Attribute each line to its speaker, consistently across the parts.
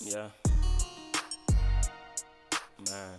Speaker 1: Yeah. Man.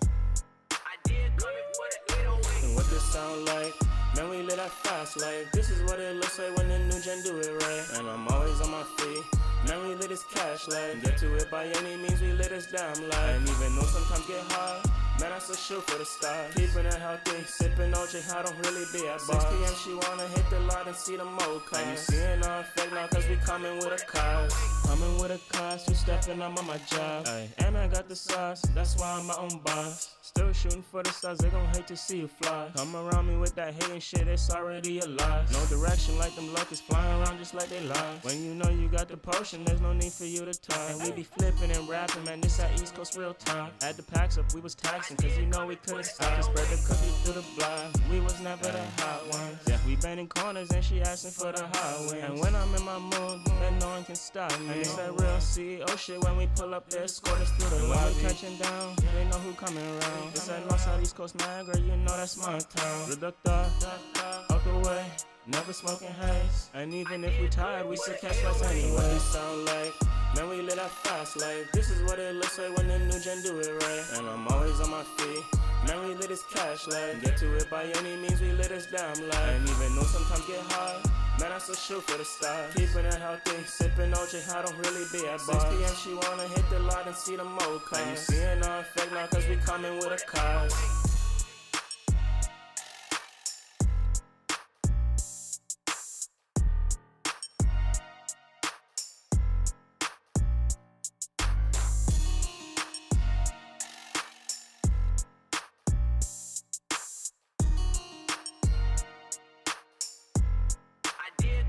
Speaker 1: And what this sound like? Man, we live that fast life. This is what it looks like when the new gen do it right. And I'm always on my feet. Man, we live this cash life. Get to it by any means, we live this damn life. And even though sometimes get hard, man, I still shoot for the stars. Keeping it healthy, sipping OJ, I don't really be at bars. 6 p.m. she wanna hit the lot and see the mocha. And you seeing our effect now cause we coming with a cause. Coming with a cause, you stepping up on my job. Ay, and I got the sauce, that's why I'm my own boss. Still shooting for the stars, they gon' hate to see you fly. Come around me with that hating shit, it's already a loss. No direction like them locusts flying around just like they lost. When you know you got the potion, there's no need for you to talk. And we be flipping and rapping, man, this that East Coast real talk. Had the packs up, we was taxing, cause you know we couldn't stop. Spread the cookie through the block, we was never the hot ones. Yeah, we bending corners and she asking for the hot wings. And when I'm in my mood, then no one can stop me. And it's that real CEO shit when we pull up, they escort us through the lobby. When we touching down, they know who coming around. It's that North Side East Coast, man, girl, you know that's my town. Reductor, out the way, never smoking haze. And even if we tired, we still catch lights anyway. What it sound like? Man, we live that fast life. This is what it looks like when the new gen do it right. And I'm always on my feet. Man, we live this cash life. Get to it by any means, we live this damn life. And even though sometimes get hard, man, I still shoot for the stars. Keeping it healthy, sipping OJ, I don't really be at bars. 6 p.m. she wanna hit the lot and see the mocha. And you seeing our effect now cause we coming with a cause.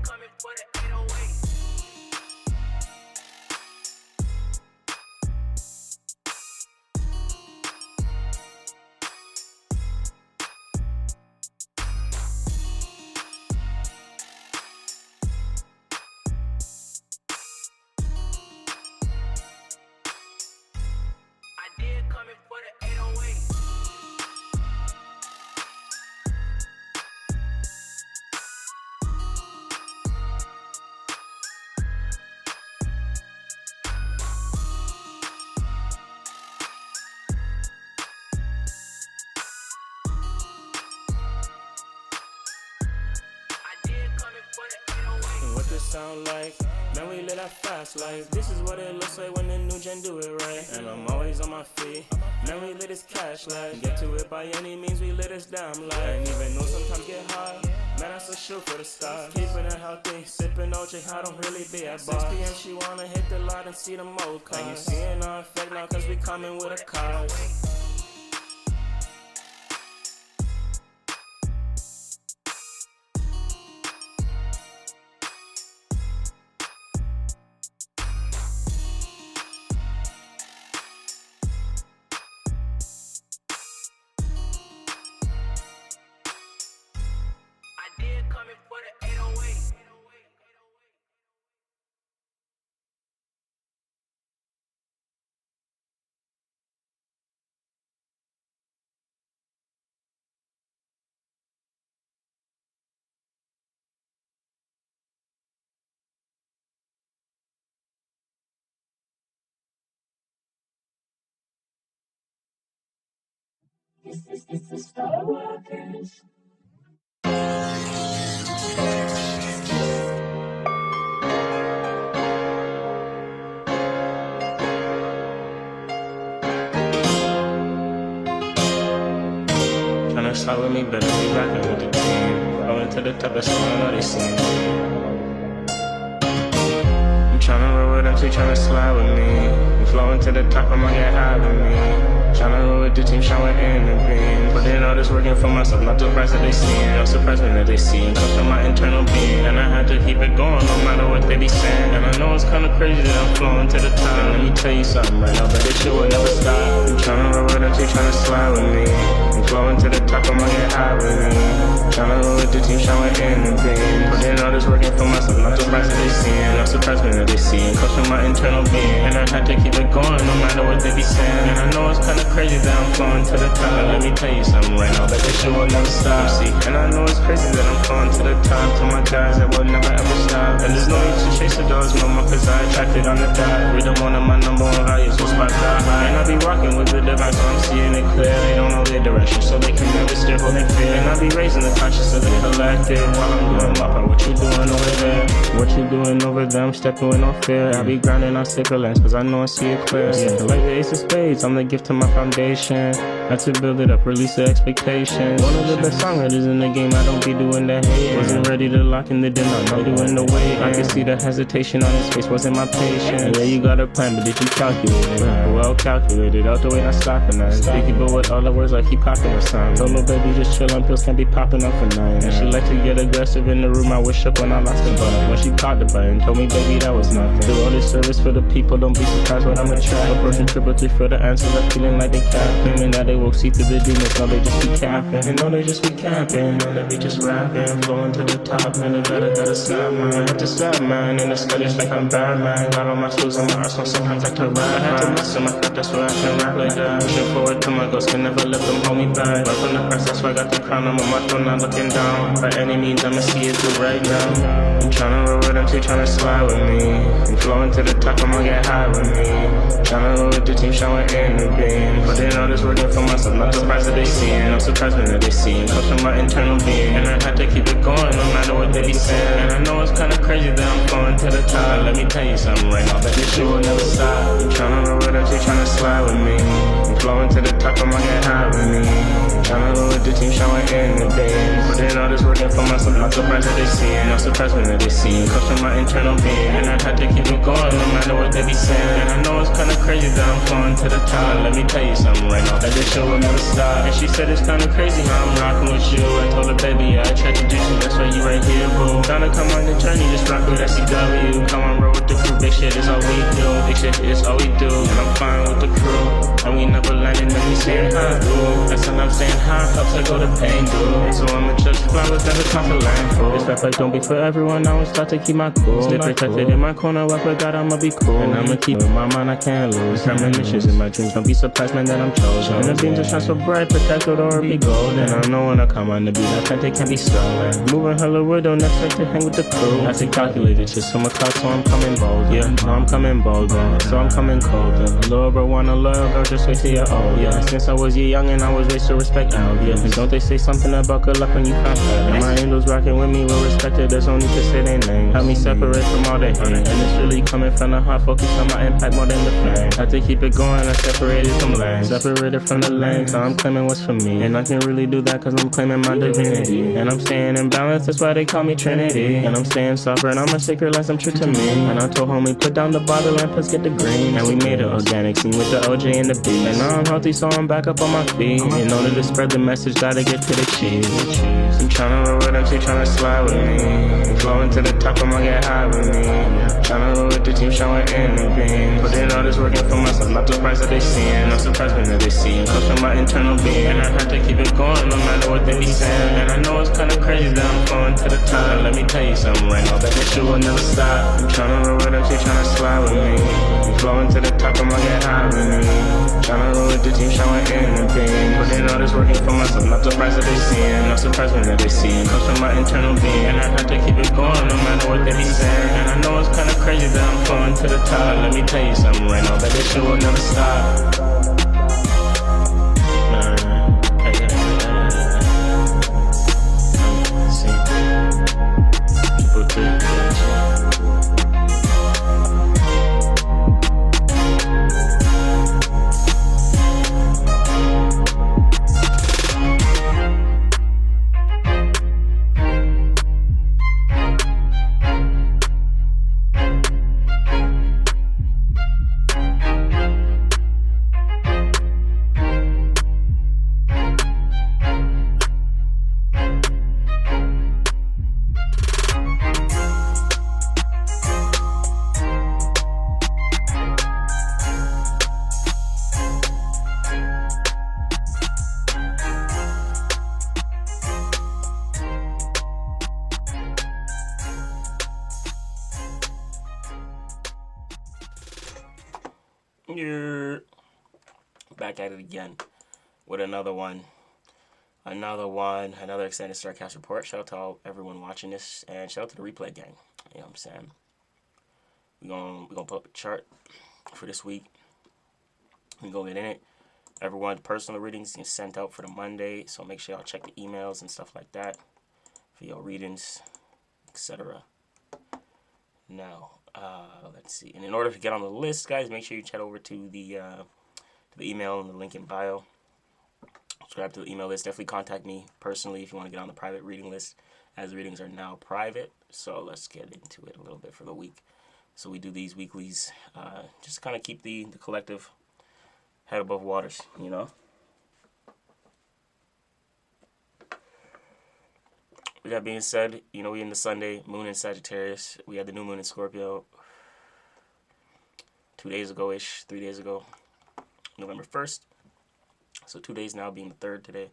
Speaker 2: Coming for the 808. I did coming for the 808.
Speaker 1: And what this sound like? Man, we live that fast life. This is what it looks like when the new gen do it right. And I'm always on my feet. Man, we live this cash life. Get to it by any means, we live this damn life. And even though sometimes get hard, man, I still shoot for the stars. Keeping it healthy, sipping OJ, I don't really be at bars. 6 p.m. she wanna hit the lot and see the mocha. And you seeing our effect now cause we coming with a cause.
Speaker 2: I did coming for the 808.
Speaker 3: It's the starcast.
Speaker 1: Tryna slide with me, better be rockin' with the team. Going to the top, that's all I know they see me. I'm tryna roll with them, she tryna slide with me. I'm flowing to the top, I'ma get high with me. Tryna roll with the team, showing in the beam. Putting all this working for myself, not surprised that they see it. Not surprised me that they see it. Comes from my internal being. And I had to keep it going, no matter what they be saying. And I know it's kinda crazy that I'm flowing to the top. And let me tell you something right now, but this shit will never stop. I'm tryna roll with them, she tryna slide with me. I'm flowing to the top, I'ma get high with me. Tryna roll with the team, showing in the beam. Putting all this working for myself, not surprised that they see it. Not surprised me that they see it. Comes from my internal being. And I had to keep it going, no matter what they be saying. And I know it's kinda crazy that I'm flowing to the top. But let me tell you something right now, but this shit will never stop. See, and I know it's crazy that I'm flowing to the top. To my guys that will never ever stop. And there's no need to chase the dogs no more, cause I attracted on the dot. Freedom one of my number one values, pressure so they can never steer holding fear. And I be raising the conscience of the collective while I'm doing my part. What you doing over there? What you doing over there? I'm stepping with no fear. I be grinding on sticker lens cause I know I see it clear. Yeah. Like the ace of spades, I'm the gift to my foundation. Had to build it up, release the expectations. One of the best songwriters in the game, I don't be doing that hate. Wasn't ready to lock in the den, I know doing the wait. I could see the hesitation on his face, wasn't my patience. Yeah, you got a plan, but did you calculate it? Well calculated, out the way, not stopping us. Big people with all the words like he popping or something. Told little baby just chill on pills, can't be popping up for nothing. And she like to get aggressive in the room, I wish up when I lost the button. When she caught the button, told me baby that was nothing. Do all this service for the people, don't be surprised when I'm a trap. Approaching triple three for the answers, I'm feeling like they cap. Claiming that they will see through the demons, no they just be capping. And no they just be capping, no they be just rapping. Flowing to the top, man, gotta stop, man. I had to stop, man, in the studies like I'm Batman. Got all my tools in my arsenal, sometimes I can rap. I had to master my craft, that's why I can rap like that. Pushing forward to my goals, can never let them hold me back. Right from the press, that's why I got the crown, I'm on my throne, not looking down. By any means, I'ma see it through right now. I'm tryna roll with them, she tryna slide with me. I'm flowing to the top, I'ma get high with me. Tryna roll with the team, showing in the beam. Putting all this working for myself, not surprised that they seeing. No surprise when they seeing, comes from my internal being. And I had to keep it going, no matter what they be saying. And I know it's kinda crazy that I'm going to the top. Let me tell you something right now, that this shit will never stop. I'm tryna roll with them, she tryna slide with me. I'm flowing to the top, I'ma get high with me. Tryna roll with the team, showing in the beam. Putting all this working for myself, not surprised that they seeing. No surprise when they seeing, comes from my internal being. And I had to keep it going, no matter what they be saying. And I know it's kinda crazy that I'm going to the top. Let me tell you something right now, that this shit will never stop. And she said it's kinda crazy how I'm rocking with you. I told her, baby, I tried to do you, that's why you right here, boo. Tryna come on the journey, just rock with SCW. Come on, roll with the crew, big shit is all we do. Big shit is all we do, and I'm fine with the crew. And we never landing, then we saying hi, ooh. That's what I'm saying, hi, helps I go to pain, dude. So I'ma just fly with never come to land, fool. This rap like don't be for everyone, I always start to keep my cool. Stay protected in my corner, walk with God, I'ma be cool. And I'ma keep in my mind, I can't lose. Premonitions in my dreams, don't be surprised, man, that I'm chosen. And the beams that shine so bright, protected or be golden. And I know when I come on the beat, I think they can be stolen. Moving hella wood, don't expect to hang with the crew. I say calculated, just so my cloud, so I'm coming bold, yeah. No, I'm coming bold, bro. So I'm coming cold, yeah. Little bro wanna love, or just wait till you're old, yeah. Since I was young and I was raised to respect out, yeah. And don't they say something about good luck when you found that? And my angels rocking with me, well respected, there's no need to say their name. Help me separate from all the hate, and it's really coming from the heart, focus on my impact more than the flame. Had to keep it going, I separated from lanes. Separated from the lane, so I'm claiming what's for me. And I can really do that cause I'm claiming my divinity. And I'm staying in balance, that's why they call me Trinity. And I'm staying sober and I'm a sacred less I'm true to me. And I told homie, put down the bottle and let's get the green. And we made it organic, scene with the OJ and the beat. And now I'm healthy, so I'm back up on my feet. In order to spread the message, gotta get to the cheese. I'm tryna roll with them, she tryna slide with me. I'm flowing to the top, I'ma get high with me. Tryna roll with the team, showing in the beam. Putting all this working for myself, not surprised that they seeing. No surprise when they seeing, comes from my internal being. And I had to keep it going, no matter what they be saying. And I know it's kinda crazy that I'm going to the top. Let me tell you something right now, that this shit will never stop. I'm tryna roll with them, she tryna slide with me. I'm flowing to the top, I'ma get high with me. Tryna roll with the team, showing in the beam. Putting all this working for myself, not surprised that they seeing. No surprise when they seeing, comes from my internal being. And I had to keep it going, no matter what they be saying. And I know it's kinda crazy that I'm going to the top. Let me tell you something right now, that this shit will never stop. You're back at it again with another extended StarCast report. Shout out to everyone watching this, and shout out to the replay gang. You know what I'm saying? We're gonna put up a chart for this week. We gonna get in it. Everyone, personal readings get sent out for the Monday, so make sure y'all check the emails and stuff like that for your readings, etc. Now, let's see. And in order to get on the list, guys, make sure you chat over to the email and the link in bio. Subscribe to the email list. Definitely contact me personally if you want to get on the private reading list, as the readings are now private. So let's get into it a little bit for the week. So we do these weeklies just to kind of keep the collective head above waters, you know. With that being said, you know, we in the Sunday, moon in Sagittarius. We had the new moon in Scorpio 2 days ago-ish, 3 days ago, November 1st. So 2 days now, being the 3rd today.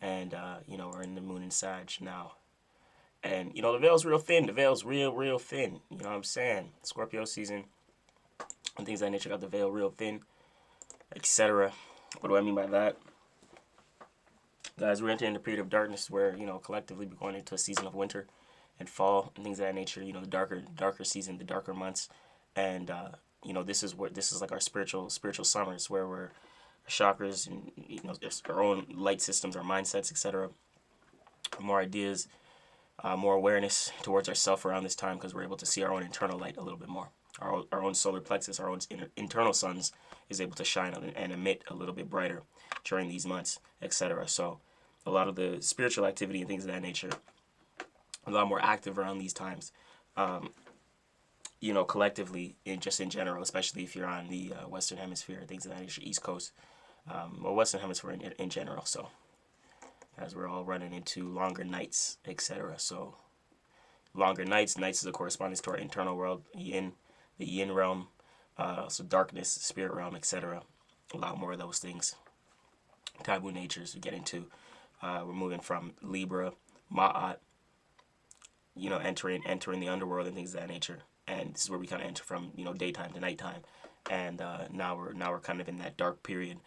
Speaker 1: And, you know, we're in the moon in Sag now. And, you know, the veil's real thin. The veil's real thin. You know what I'm saying? Scorpio season and things of that nature got the veil real thin, etc. What do I mean by that? Guys, we're entering a period of darkness where, you know, collectively we're going into a season of winter and fall and things of that nature. You know, the darker season, the darker months. And, you know, this is like our spiritual summers where we're chakras and, you know, our own light systems, our mindsets, etc. More ideas, more awareness towards ourselves around this time because we're able to see our own internal light a little bit more. Our own solar plexus, our own internal suns is able to shine and emit a little bit brighter during these months, etc. So a lot of the spiritual activity and things of that nature, a lot more active around these times. You know, collectively, just in general, especially if you're on the Western Hemisphere, things of that nature, East Coast, or Western Hemisphere in general. So as we're all running into longer nights, etc. So longer nights is a correspondence to our internal world, yin, the yin realm, so darkness, spirit realm, etc. A lot more of those things. Taboo natures we get into. We're moving from Libra, Ma'at, you know, entering the underworld and things of that nature. And this is where we kind of enter from, you know, daytime to nighttime. And now we're kind of in that dark period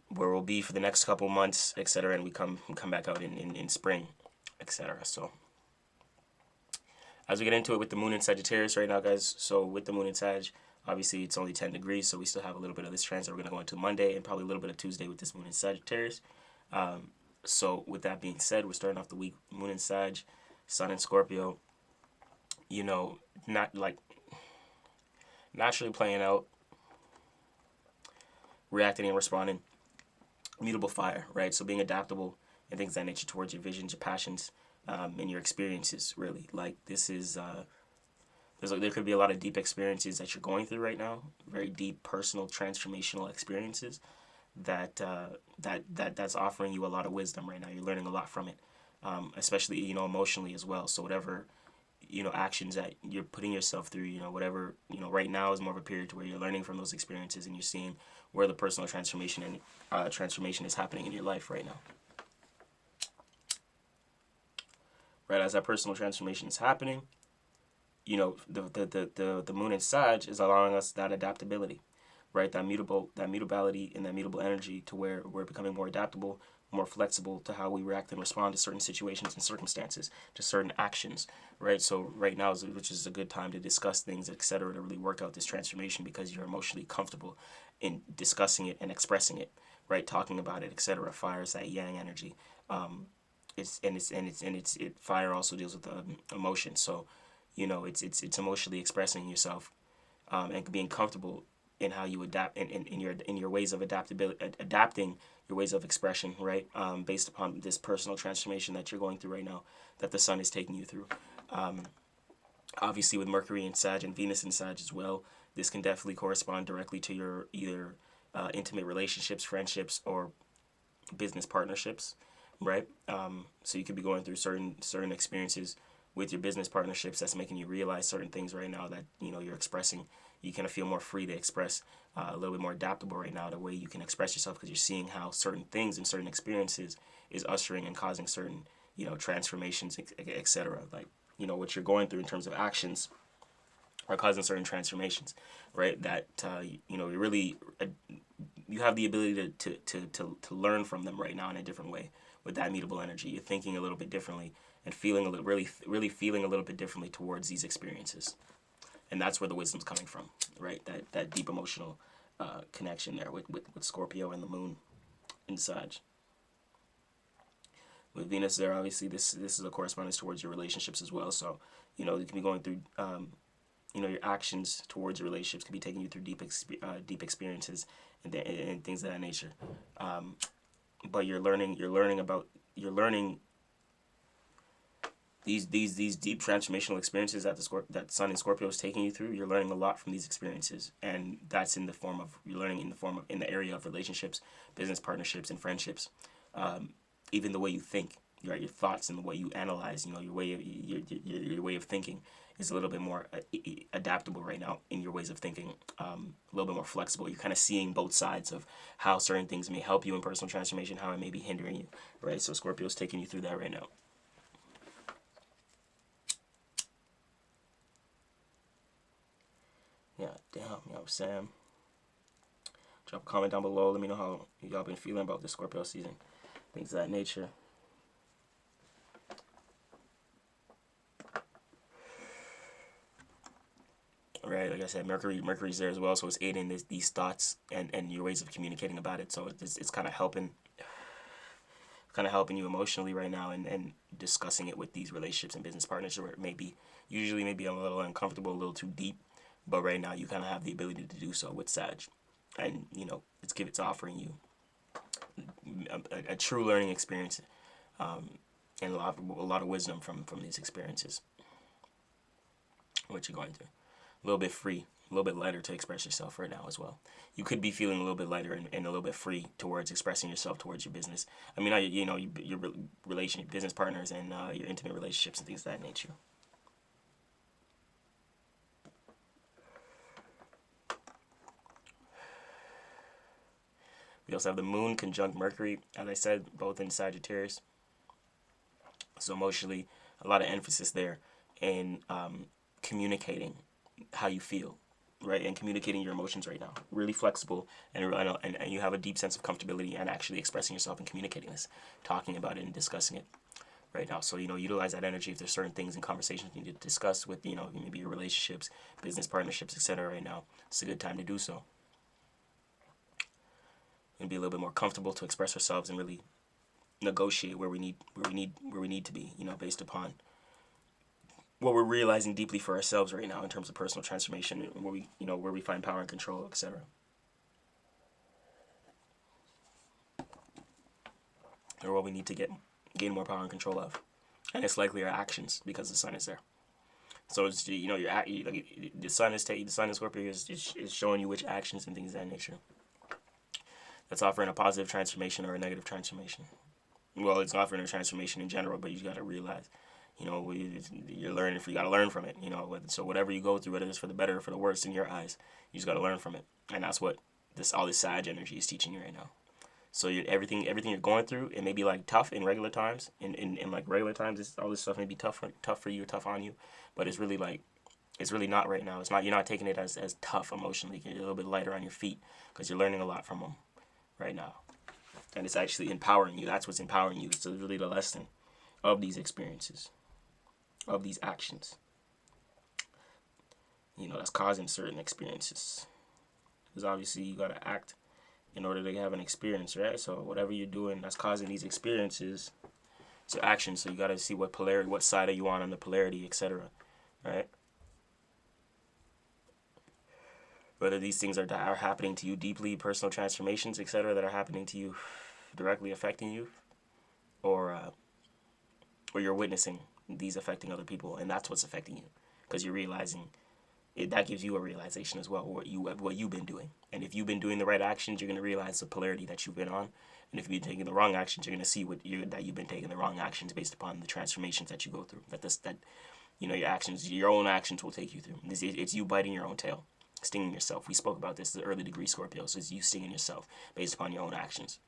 Speaker 1: where we'll be for the next couple months, etc. And we come back out in spring, etc. So as we get into it with the moon in Sagittarius right now, guys, so with the moon in Sag, obviously it's only 10 degrees, so we still have a little bit of this transit. We're going to go into Monday and probably a little bit of Tuesday with this moon in Sagittarius. So with that being said, we're starting off the week, moon in Sag, sun in Scorpio, you know, not like naturally playing out, reacting and responding, mutable fire, right? So being adaptable and things of that nature towards your visions, your passions, and your experiences, really. Like this is, there could be a lot of deep experiences that you're going through right now, very deep personal transformational experiences that's offering you a lot of wisdom right now. You're learning a lot from it, especially, you know, emotionally as well. So whatever, you know, actions that you're putting yourself through, you know, whatever, you know, right now is more of a period to where you're learning from those experiences and you're seeing where the personal transformation and transformation is happening in your life right now. Right, as that personal transformation is happening, you know, the moon in Sag is allowing us that adaptability, right? That mutability and that mutable energy to where we're becoming more adaptable, more flexible to how we react and respond to certain situations and circumstances, to certain actions, right? So right now, which is a good time to discuss things, etc., to really work out this transformation because you're emotionally comfortable in discussing it and expressing it, right? Talking about it, etc. Fire is that yang energy. Fire also deals with emotion. So, you know, it's emotionally expressing yourself, and being comfortable in how you adapt in your ways of adapting your ways of expression, right? Based upon this personal transformation that you're going through right now, that the sun is taking you through. Obviously, with Mercury in Sag and Venus in Sag as well, this can definitely correspond directly to your either intimate relationships, friendships, or business partnerships, right? So you could be going through certain experiences with your business partnerships that's making you realize certain things right now that, you know, you're expressing. You kind of feel more free to express, a little bit more adaptable right now, the way you can express yourself, because you're seeing how certain things and certain experiences is ushering and causing certain, you know, transformations, etc. Like, you know, what you're going through in terms of actions are causing certain transformations, right? That, you know, you have the ability to learn from them right now in a different way with that mutable energy. You're thinking a little bit differently and feeling really feeling a little bit differently towards these experiences. And that's where the wisdom's coming from, right? That deep emotional
Speaker 4: connection there with Scorpio and the moon in Sag. With Venus there, obviously, this is a correspondence towards your relationships as well. So, you can be going through, your actions towards your relationships could be taking you through deep experiences and things of that nature. But you're learning these deep transformational experiences that Sun in Scorpio is taking you through. You're learning a lot from these experiences, and that's in the form of in the area of relationships, business partnerships, and friendships. Even the way you think, right? Your thoughts and the way you analyze, your way of thinking is a little bit more adaptable right now in your ways of thinking, a little bit more flexible. You're kind of seeing both sides of how certain things may help you in personal transformation, how it may be hindering you, right? So Scorpio is taking you through that right now. Yeah, damn, Sam. Drop a comment down below. Let me know how y'all been feeling about the Scorpio season. Things of that nature. Right, like I said, Mercury's there as well, so it's aiding these thoughts and your ways of communicating about it. So it's kind of helping you emotionally right now, and discussing it with these relationships and business partners where it usually maybe a little uncomfortable, a little too deep, but right now you kind of have the ability to do so with Sag, and it's offering you a true learning experience, and a lot of wisdom from these experiences. What you're going through, a little bit free, a little bit lighter to express yourself right now as well. You could be feeling a little bit lighter and a little bit free towards expressing yourself towards your business. I mean, your business partners and your intimate relationships and things of that nature. We also have the moon conjunct Mercury, as I said, both in Sagittarius. So emotionally, a lot of emphasis there in communicating how you feel, right? And communicating your emotions right now. Really flexible, and you have a deep sense of comfortability and actually expressing yourself and communicating this, talking about it and discussing it right now. So, utilize that energy if there's certain things and conversations you need to discuss with, maybe your relationships, business partnerships, etc. right now. It's a good time to do so. And be a little bit more comfortable to express ourselves and really negotiate where we need to be, based upon what we're realizing deeply for ourselves right now in terms of personal transformation, and where we find power and control, etc. Or what we need to gain more power and control of, and it's likely our actions because the Sun is there. So it's the Sun in Scorpio is showing you which actions and things of that nature. That's offering a positive transformation or a negative transformation. Well, it's offering a transformation in general, but you got to realize, you're learning. You got to learn from it. So whatever you go through, whether it's for the better or for the worse in your eyes, you just got to learn from it, and that's what all this Sag energy is teaching you right now. So everything you're going through, it may be like tough in regular times. In like regular times, all this stuff may be tough for you, or tough on you, but it's really not right now. It's not. You're not taking it as tough emotionally. You're a little bit lighter on your feet because you're learning a lot from them right now, and it's actually empowering you. That's what's empowering you. It's really the lesson of these experiences, of these actions, that's causing certain experiences, because obviously you got to act in order to have an experience, right? So whatever you're doing that's causing these experiences to action, so you got to see what side are you on the polarity, etc., right? Whether these things are happening to you deeply, personal transformations, etc., that are happening to you, directly affecting you, or you're witnessing these affecting other people, and that's what's affecting you, because you're realizing it. That gives you a realization as well, what you've been doing. And if you've been doing the right actions, you're going to realize the polarity that you've been on. And if you've been taking the wrong actions, you're going to see that you've been taking the wrong actions based upon the transformations that you go through. Your own actions will take you through. It's you biting your own tail, stinging yourself. We spoke about this, the early degree Scorpio. So it's you stinging yourself based upon your own actions,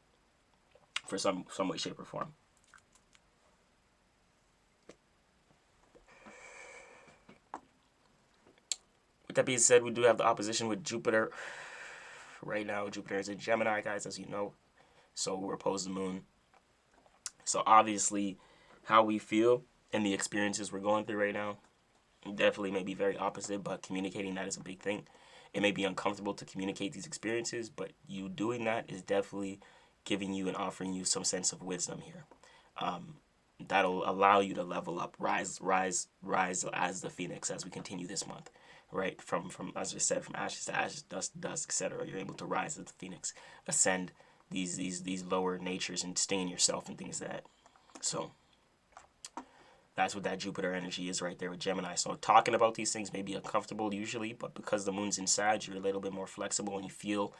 Speaker 4: for some way, shape, or form. With that being said, we do have the opposition with Jupiter. Right now, Jupiter is in Gemini, guys, as you know. So we're opposed to the moon. So obviously, how we feel and the experiences we're going through right now definitely may be very opposite, but communicating that is a big thing. It may be uncomfortable to communicate these experiences, but you doing that is definitely giving you and offering you some sense of wisdom here. That'll allow you to level up, rise as the phoenix as we continue this month, right? From as I said, from ashes to ashes, dust to dust, etc. You're able to rise as the phoenix, ascend these lower natures and stay in yourself and things like that. So that's what that Jupiter energy is right there with Gemini. So talking about these things may be uncomfortable usually, but because the moon's in Sag, you're a little bit more flexible and you feel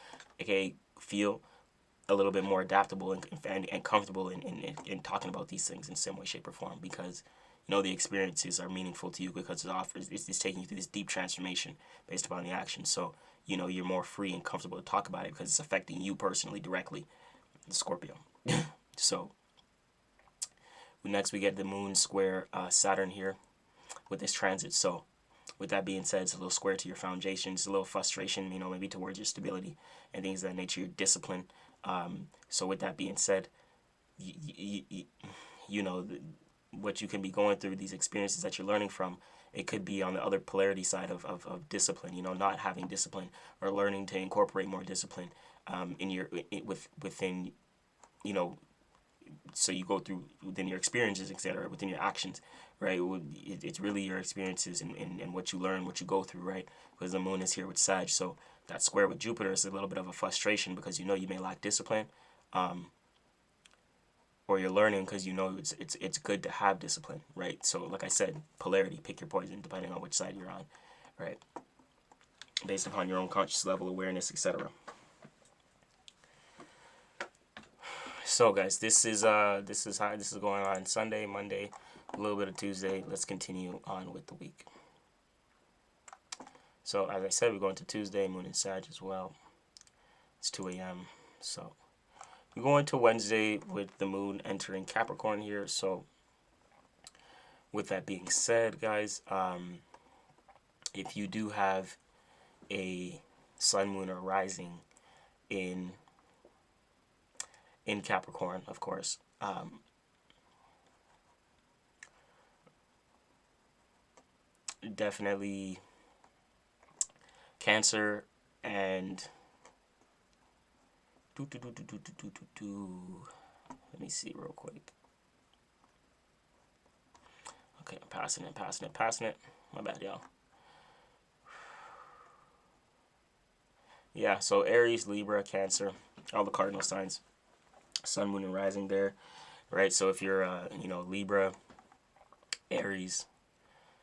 Speaker 4: a little bit more adaptable and comfortable in talking about these things in some way, shape, or form, because the experiences are meaningful to you, because it's taking you through this deep transformation based upon the action. So you're more free and comfortable to talk about it because it's affecting you personally directly, the Scorpio. So next we get the moon square Saturn here with this transit. So with that being said, it's a little square to your foundations, a little frustration, maybe towards your stability and things of that nature, your discipline. So with that being said, what you can be going through, these experiences that you're learning from, it could be on the other polarity side of discipline, not having discipline or learning to incorporate more discipline within, so you go through within your experiences, etc., within your actions, right? It's really your experiences and what you learn, what you go through, right? Because the moon is here with Sag, so that square with Jupiter is a little bit of a frustration because you may lack discipline, or you're learning because it's good to have discipline, right? So like I said, polarity, pick your poison depending on which side you're on, right? Based upon your own conscious level, awareness, etc. So guys, this is going on Sunday, Monday, a little bit of Tuesday. Let's continue on with the week. So as I said, we're going to Tuesday, moon in Sag as well. It's 2 a.m. So we're going to Wednesday with the moon entering Capricorn here. So with that being said, guys, if you do have a sun, moon, or rising in Capricorn, of course, definitely Cancer and let me see real quick. Okay, I'm passing it. My bad, y'all. Yeah, so Aries, Libra, Cancer, all the cardinal signs, sun, moon, and rising there, right? So if you're Libra, Aries,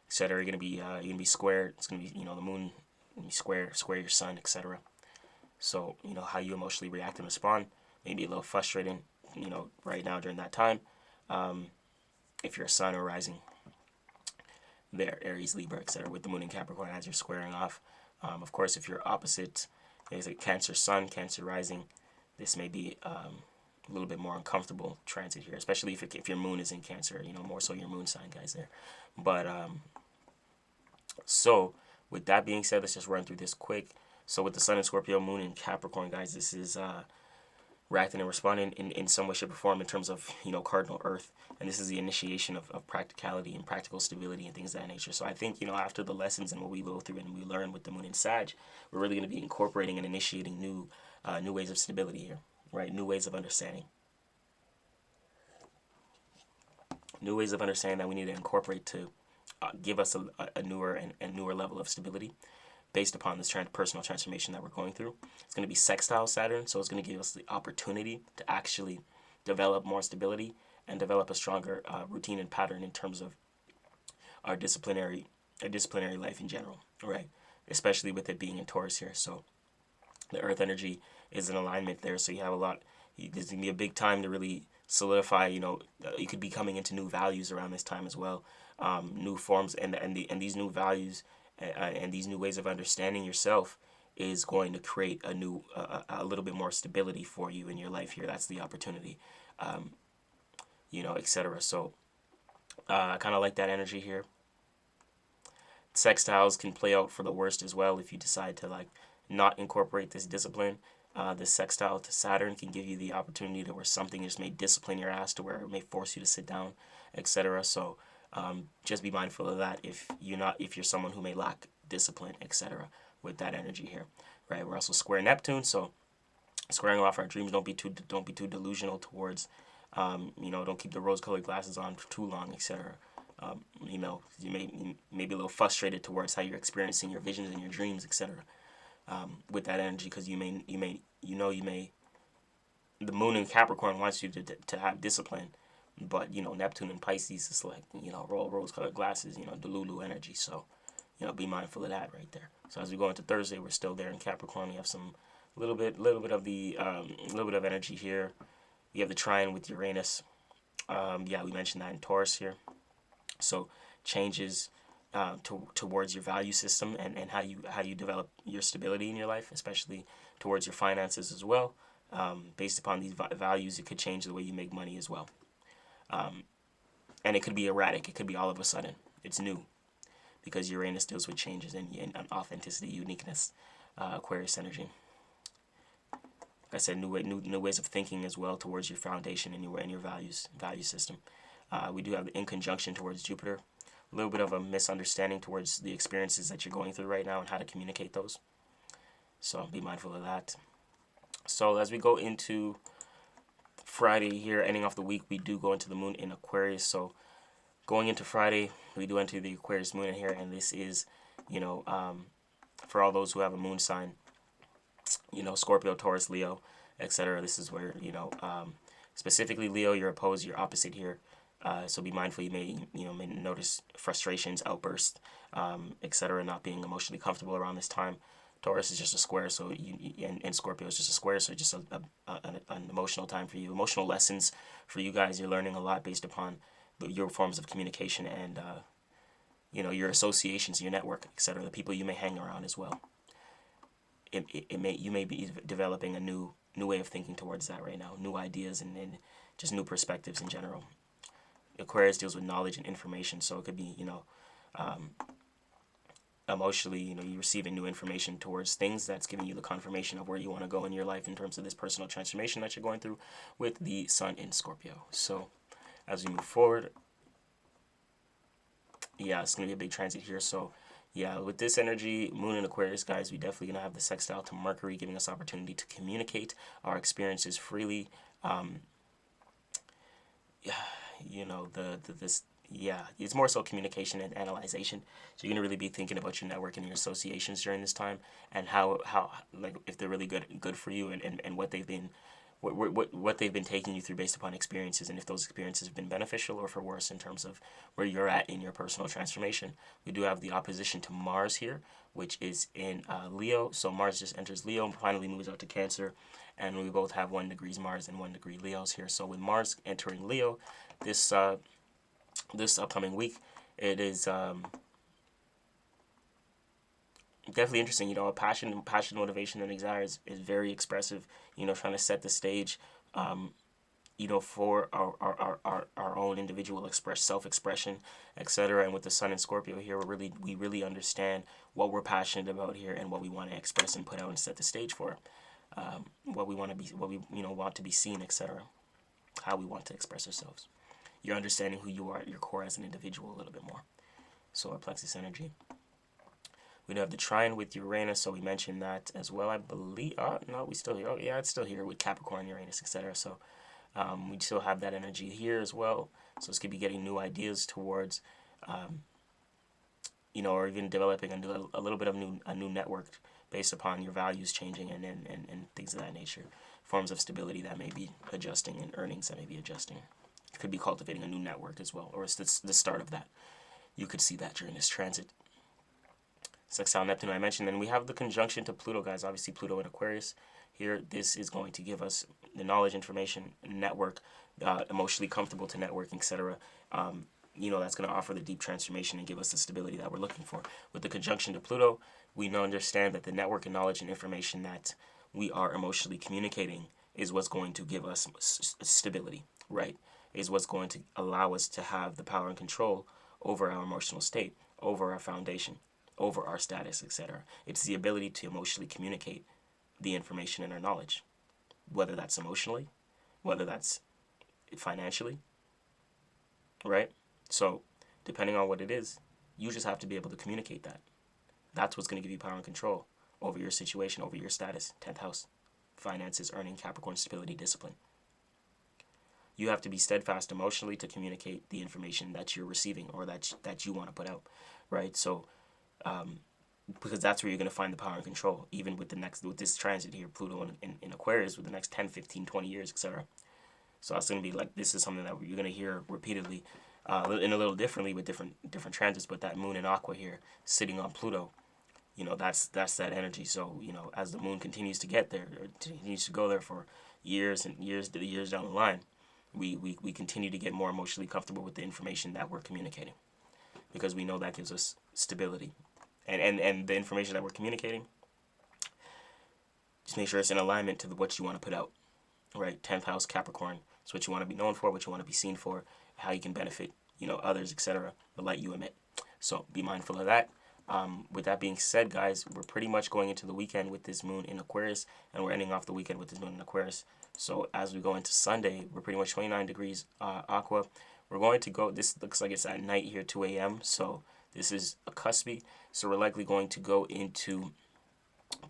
Speaker 4: etc., you're gonna be squared. It's gonna be the moon. You square your sun, etc. So how you emotionally react and respond may be a little frustrating, right now during that time. If you're a sun or rising there, Aries, Libra, etc., with the moon in Capricorn as you're squaring off. Of course, if you're opposite, is a Cancer sun, Cancer rising, this may be a little bit more uncomfortable transit here, especially if your moon is in Cancer, more so your moon sign guys there. But so with that being said, let's just run through this quick. So with the sun in Scorpio, moon in Capricorn, guys, this is reacting and responding in some way, shape, or form in terms of, cardinal earth. And this is the initiation of practicality and practical stability and things of that nature. So I think, after the lessons and what we go through and we learn with the moon in Sag, we're really going to be incorporating and initiating new ways of stability here, right? New ways of understanding. New ways of understanding that we need to incorporate to give us a newer and newer level of stability based upon this personal transformation that we're going through. It's going to be sextile Saturn, so it's going to give us the opportunity to actually develop more stability and develop a stronger routine and pattern in terms of our disciplinary life in general, right? Especially with it being in Taurus here. So the Earth energy is in alignment there, so you have there's going to be a big time to really solidify, you could be coming into new values around this time as well. New forms and these new values and these new ways of understanding yourself is going to create a little bit more stability for you in your life here. That's the opportunity, etc. So I kind of like that energy here. Sextiles can play out for the worst as well if you decide to not incorporate this discipline. This sextile to Saturn can give you the opportunity to where something just may discipline your ass to where it may force you to sit down, etc. So just be mindful of that if you're someone who may lack discipline, etc. with that energy here, right? We're also square Neptune, so squaring off our dreams. Don't be too delusional towards, don't keep the rose-colored glasses on for too long, etc. You may be a little frustrated towards how you're experiencing your visions and your dreams, etc. With that energy, because you may the moon in Capricorn wants you to have discipline, but Neptune and Pisces is like rose-colored glasses, Delulu energy. So be mindful of that right there. So as we go into Thursday, we're still there in Capricorn. We have some little bit of energy here. You have the trine with Uranus. We mentioned that in Taurus here. So changes towards your value system and how you develop your stability in your life, especially towards your finances as well. Based upon these values, it could change the way you make money as well. And it could be erratic. It could be all of a sudden. It's new, because Uranus deals with changes and authenticity, uniqueness, Aquarius energy. Like I said, new ways of thinking as well towards your foundation and your value system. We do have the in conjunction towards Jupiter. A little bit of a misunderstanding towards the experiences that you're going through right now and how to communicate those. So be mindful of that. So as we go into Friday here, ending off the week, we do go into the moon in Aquarius. So going into Friday, we do enter the Aquarius moon in here, and this is, for all those who have a moon sign, Scorpio, Taurus, Leo, etc. This is where, specifically Leo, you're opposed, you're opposite here. So be mindful. You may notice frustrations, outbursts, etc. Not being emotionally comfortable around this time. Taurus is just a square, so and Scorpio is just a square, so just an emotional time for you. Emotional lessons for you guys. You're learning a lot based upon your forms of communication and your associations, your network, etc. The people you may hang around as well. You may be developing a new way of thinking towards that right now. New ideas and just new perspectives in general. Aquarius deals with knowledge and information, so it could be emotionally, you're receiving new information towards things that's giving you the confirmation of where you want to go in your life in terms of this personal transformation that you're going through with the sun in Scorpio. So as we move forward, it's going to be a big transit here. So with this energy, moon in Aquarius, guys, we definitely going to have the sextile to Mercury, giving us opportunity to communicate our experiences freely. It's more so communication and analyzation. So you're gonna really be thinking about your network and your associations during this time, and how like if they're really good for you, and what they've been taking you through based upon experiences, and if those experiences have been beneficial or for worse in terms of where you're at in your personal transformation. We do have the opposition to Mars here, which is in Leo. So Mars just enters Leo and finally moves out to Cancer, and we both have 1 degree Mars and 1 degree Leos here. So with Mars entering Leo, this upcoming week, it is definitely interesting. Passion, motivation, and desire is very expressive. Trying to set the stage, for our own individual self-expression, etc. And with the Sun in Scorpio here, we really understand what we're passionate about here and what we want to express and put out and set the stage for. What we want to be, want to be seen, etc. How we want to express ourselves. You're understanding who you are at your core as an individual a little bit more. Solar plexus energy. We do have the trine with Uranus, so we mentioned that as well, I believe. No, we still here. Oh, yeah, it's still here with Capricorn, Uranus, etc. So we still have that energy here as well. So this could be getting new ideas towards, or even developing a little bit of a new network based upon your values changing and things of that nature. Forms of stability that may be adjusting and earnings that may be adjusting. It could be cultivating a new network as well, or it's the start of that. You could see that during this transit. Sextile Neptune, I mentioned. Then we have the conjunction to Pluto, guys. Obviously, Pluto in Aquarius. Here, this is going to give us the knowledge, information, network, emotionally comfortable to network, etc. That's going to offer the deep transformation and give us the stability that we're looking for. With the conjunction to Pluto, we now understand that the network and knowledge and information that we are emotionally communicating is what's going to give us stability, right? Is what's going to allow us to have the power and control over our emotional state, over our foundation, over our status, etc. It's the ability to emotionally communicate the information and our knowledge, whether that's emotionally, whether that's financially, right? So depending on what it is, you just have to be able to communicate that. That's what's going to give you power and control over your situation, over your status. 10th house, finances, earning, Capricorn, stability, discipline. You have to be steadfast emotionally to communicate the information that you're receiving or that you want to put out, right? So, because that's where you're going to find the power and control, even with this transit here, Pluto in Aquarius, with the next 10, 15, 20 years, etc. So that's going to be like, this is something that you're going to hear repeatedly, in a little differently with different transits. But that moon in Aqua here, sitting on Pluto, that's that energy. So, as the moon continues to get there, or continues to go there for years and years down the line, we continue to get more emotionally comfortable with the information that we're communicating, because we know that gives us stability. And the information that we're communicating, just make sure it's in alignment to what you want to put out, right? 10th house, Capricorn. It's what you want to be known for, what you want to be seen for, how you can benefit, others, etc., the light you emit. So be mindful of that. With that being said, guys, we're pretty much going into the weekend with this moon in Aquarius, and we're ending off the weekend with this moon in Aquarius. So as we go into Sunday, we're pretty much 29 degrees Aqua. We're going to go, this looks like it's at night here, 2 a.m., so this is a cuspy. So we're likely going to go into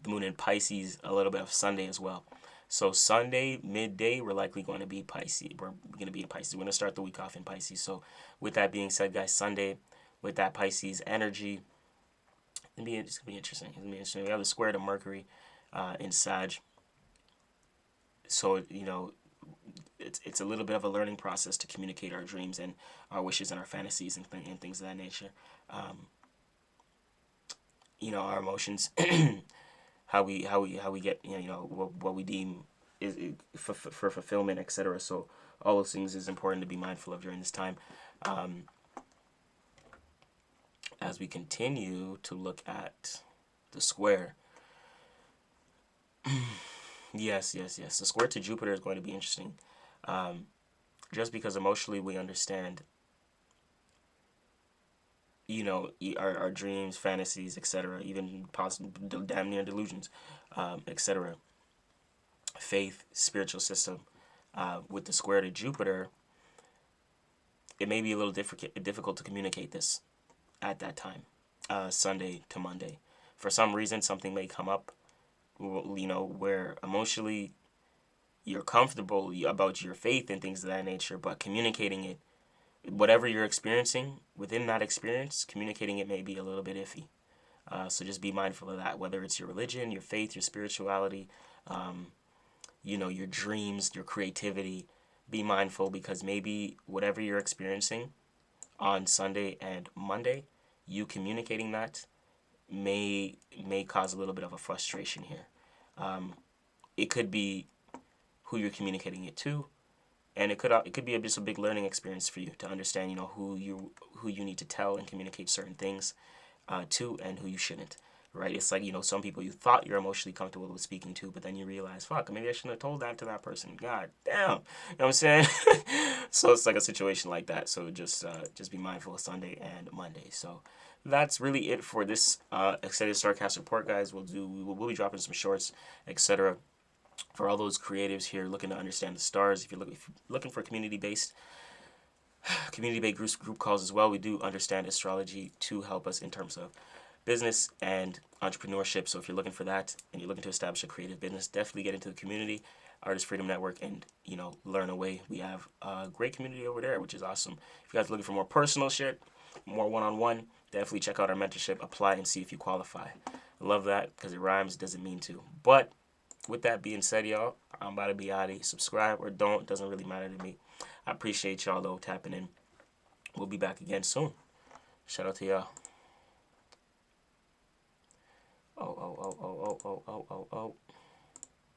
Speaker 4: the moon in Pisces a little bit of Sunday as well. So Sunday, midday, we're likely going to be Pisces. We're going to be in Pisces. We're going to start the week off in Pisces. So with that being said, guys, Sunday, with that Pisces energy, it's going to be interesting. It's going to be interesting. We have the square to Mercury in Sag. So, it's a little bit of a learning process to communicate our dreams and our wishes and our fantasies and things of that nature. Our emotions, how we get, what we deem is for fulfillment, etc. So all those things is important to be mindful of during this time. As we continue to look at the square, yes. The square to Jupiter is going to be interesting. Just because emotionally we understand, our dreams, fantasies, etc., even possible damn near delusions, etc. Faith, spiritual system. With the square to Jupiter, it may be a little difficult to communicate this at that time, Sunday to Monday. For some reason, something may come up, where emotionally you're comfortable about your faith and things of that nature, but communicating it, whatever you're experiencing within that experience, communicating it may be a little bit iffy. So just be mindful of that, whether it's your religion, your faith, your spirituality, your dreams, your creativity. Be mindful, because maybe whatever you're experiencing on Sunday and Monday, you communicating that may cause a little bit of a frustration here. It could be who you're communicating it to, and it could be just a big learning experience for you to understand, who you need to tell and communicate certain things to, and who you shouldn't. Right? It's like, some people you thought you're emotionally comfortable with speaking to, but then you realize, fuck, maybe I shouldn't have told that to that person. God damn. You know what I'm saying? So it's like a situation like that. So just be mindful of Sunday and Monday. So that's really it for this extended Starcast report, guys. We'll be dropping some shorts, etc. For all those creatives here looking to understand the stars. If you're looking for community-based group calls as well, we do understand astrology to help us in terms of business and entrepreneurship. So if you're looking for that and you're looking to establish a creative business, definitely get into the community, Artist Freedom Network, and learn away. We have a great community over there, which is awesome. If you guys are looking for more personal shit, more one-on-one, definitely check out our mentorship, apply, and see if you qualify. I love that, because it rhymes, doesn't mean to. But with that being said, y'all, I'm about to be out of here. Subscribe or don't, doesn't really matter to me. I appreciate y'all though tapping in. We'll be back again soon. Shout out to y'all. Oh.